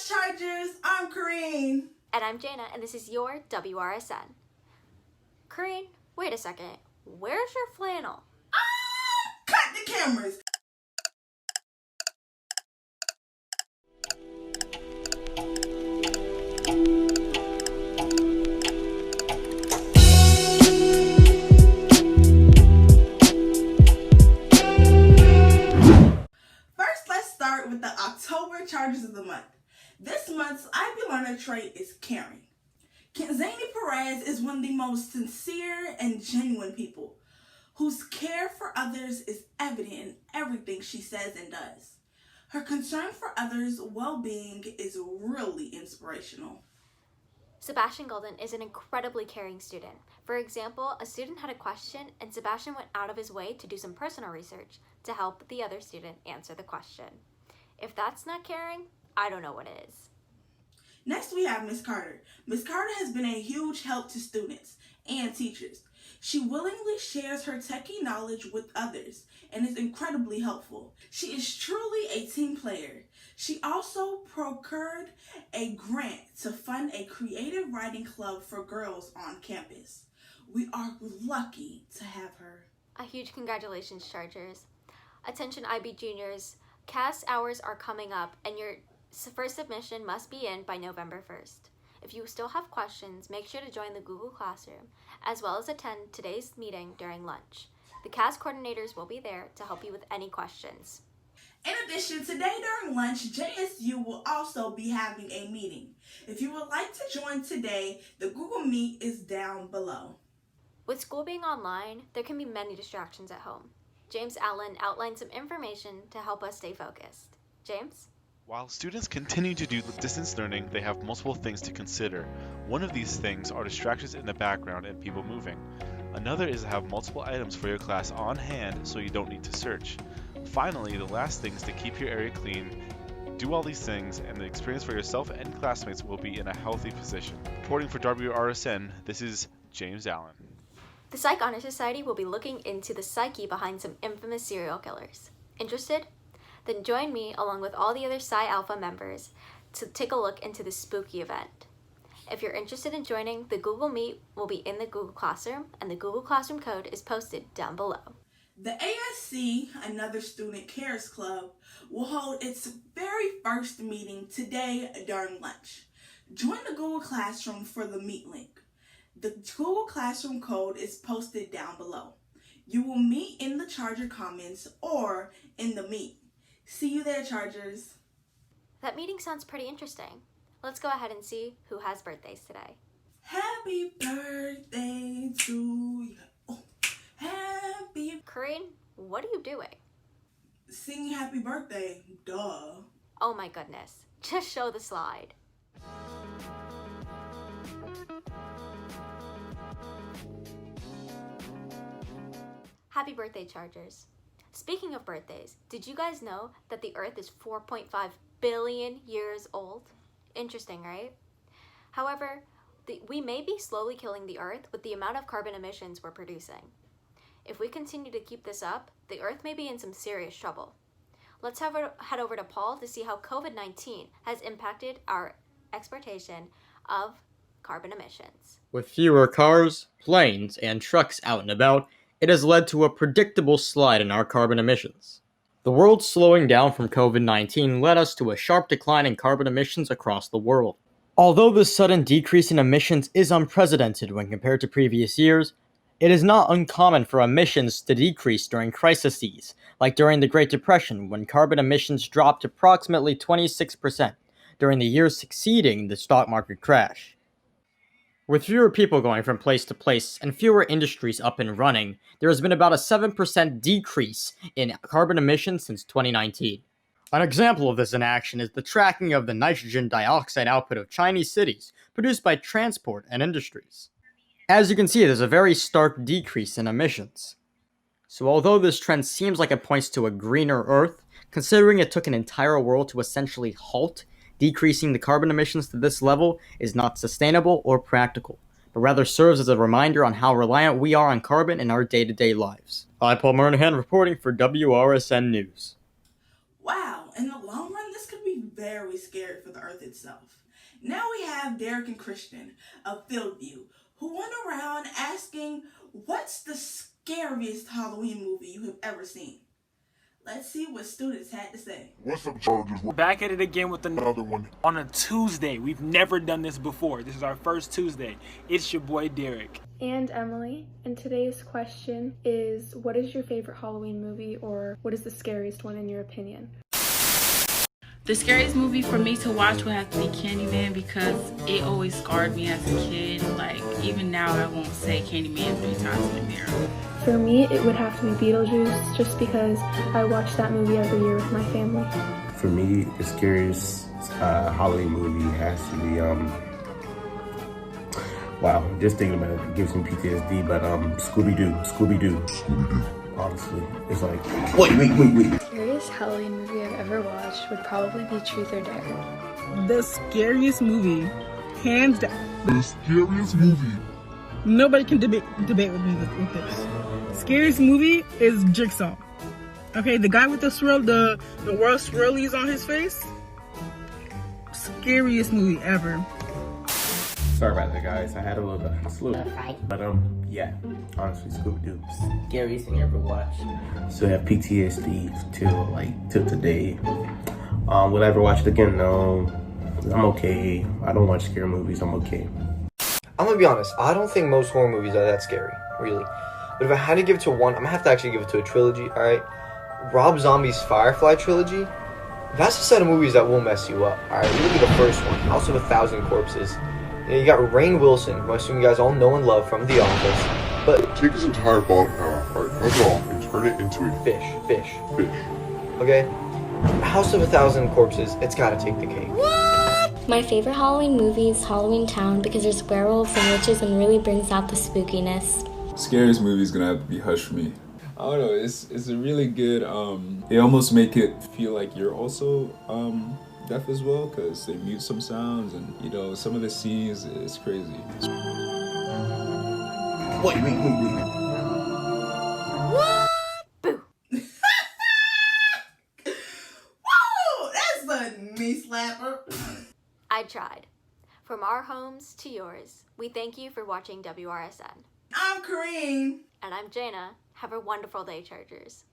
Chargers, I'm Kareen. And I'm Jana, and this is your Wrsn. Kareen, wait a second. Where's your flannel? Cut the cameras. First, let's start with the October Chargers of the month. This month's Ivy Learner trait is caring. Zany Perez is one of the most sincere and genuine people, whose care for others is evident in everything she says and does. Her concern for others' well-being is really inspirational. Sebastian Golden is an incredibly caring student. For example, a student had a question and Sebastian went out of his way to do some personal research to help the other student answer the question. If that's not caring, I don't know what is. Next, we have Miss Carter. Miss Carter has been a huge help to students and teachers. She willingly shares her techie knowledge with others and is incredibly helpful. She is truly a team player. She also procured a grant to fund a creative writing club for girls on campus. We are lucky to have her. A huge congratulations, Chargers. Attention IB juniors, CAS hours are coming up and your first submission must be in by November 1st. If you still have questions, make sure to join the Google Classroom, as well as attend today's meeting during lunch. The CAS coordinators will be there to help you with any questions. In addition, today during lunch, JSU will also be having a meeting. If you would like to join today, the Google Meet is down below. With school being online, there can be many distractions at home. James Allen outlined some information to help us stay focused. James? While students continue to do distance learning, they have multiple things to consider. One of these things are distractions in the background and people moving. Another is to have multiple items for your class on hand so you don't need to search. Finally, the last thing is to keep your area clean. Do all these things and the experience for yourself and classmates will be in a healthy position. Reporting for Wrsn, this is James Allen. The Psych Honor Society will be looking into the psyche behind some infamous serial killers. Interested? Then join me along with all the other Psi Alpha members to take a look into this spooky event. If you're interested in joining, the Google Meet will be in the Google Classroom and the Google Classroom code is posted down below. The ASC, Another Student Cares Club, will hold its very first meeting today during lunch. Join the Google Classroom for the Meet link. The Google Classroom code is posted down below. You will meet in the Charger comments or in the Meet. See you there, Chargers. That meeting sounds pretty interesting. Let's go ahead and see who has birthdays today. Happy birthday to you. Oh, happy... Kareen, what are you doing? Singing happy birthday. Duh. Oh my goodness. Just show the slide. Happy birthday, Chargers. Speaking of birthdays, did you guys know that the Earth is 4.5 billion years old? Interesting, right? However, we may be slowly killing the Earth with the amount of carbon emissions we're producing. If we continue to keep this up, the Earth may be in some serious trouble. Let's head over to Paul to see how COVID-19 has impacted our exportation of carbon emissions. With fewer cars, planes, and trucks out and about, it has led to a predictable slide in our carbon emissions. The world slowing down from COVID-19 led us to a sharp decline in carbon emissions across the world. Although this sudden decrease in emissions is unprecedented when compared to previous years, it is not uncommon for emissions to decrease during crises, like during the Great Depression when carbon emissions dropped approximately 26% during the years succeeding the stock market crash. With fewer people going from place to place and fewer industries up and running, there has been about a 7% decrease in carbon emissions since 2019. An example of this in action is the tracking of the nitrogen dioxide output of Chinese cities produced by transport and industries. As you can see, there's a very stark decrease in emissions. So although this trend seems like it points to a greener Earth, considering it took an entire world to essentially halt decreasing the carbon emissions to this level is not sustainable or practical, but rather serves as a reminder on how reliant we are on carbon in our day-to-day lives. I'm Paul Murnahan reporting for Wrsn News. Wow, in the long run, this could be very scared for the earth itself. Now we have Derek and Christian of Fieldview, who went around asking, what's the scariest Halloween movie you have ever seen? Let's see what students had to say. What's up, Chargers? We're back at it again with another one. On a Tuesday. We've never done this before. This is our first Tuesday. It's your boy Derek. And Emily. And today's question is, what is your favorite Halloween movie, or what is the scariest one in your opinion? The scariest movie for me to watch would have to be Candyman, because it always scarred me as a kid. Like, even now I won't say Candyman 3 times in the mirror. For me, it would have to be Beetlejuice, just because I watch that movie every year with my family. For me, the scariest Halloween movie has to be, wow, just thinking about it gives me PTSD, but Scooby-Doo. Honestly, it's like, wait. The scariest Halloween movie I've ever watched would probably be Truth or Dare. The scariest movie, hands down. The scariest movie. Nobody can debate with me with this. Scariest movie is Jigsaw. Okay, the guy with the swirl, the world swirlies on his face. Scariest movie ever. Sorry about that, guys. I had a little bit of flu. But, yeah, honestly, Scooby-Doo. Scariest thing you ever watched? Still have PTSD till today. Will I ever watch it again? No. I'm okay. I don't watch scary movies. I'm okay. I'm gonna be honest, I don't think most horror movies are that scary, really. But if I had to give it to one, I'm gonna have to actually give it to a trilogy, alright? Rob Zombie's Firefly trilogy, that's a set of movies that will mess you up, alright? Look at the first one, House of a Thousand Corpses. You got Rainn Wilson, who I assume you guys all know and love from The Office, but... Take this entire bottom half, cut it off, and turn it into a... Fish. Okay? House of a Thousand Corpses, it's gotta take the cake. My favorite Halloween movie is Halloween Town, because there's werewolves and witches and really brings out the spookiness. Scariest movie is gonna have to be Hush for me. I don't know, it's a really good, they almost make it feel like you're also deaf as well, because they mute some sounds, and you know, some of the scenes, it's crazy. Wait. What? Boo. Whoa, that's a knee slapper. I tried. From our homes to yours, we thank you for watching WRSN. I'm Kareem. And I'm Jana. Have a wonderful day, Chargers.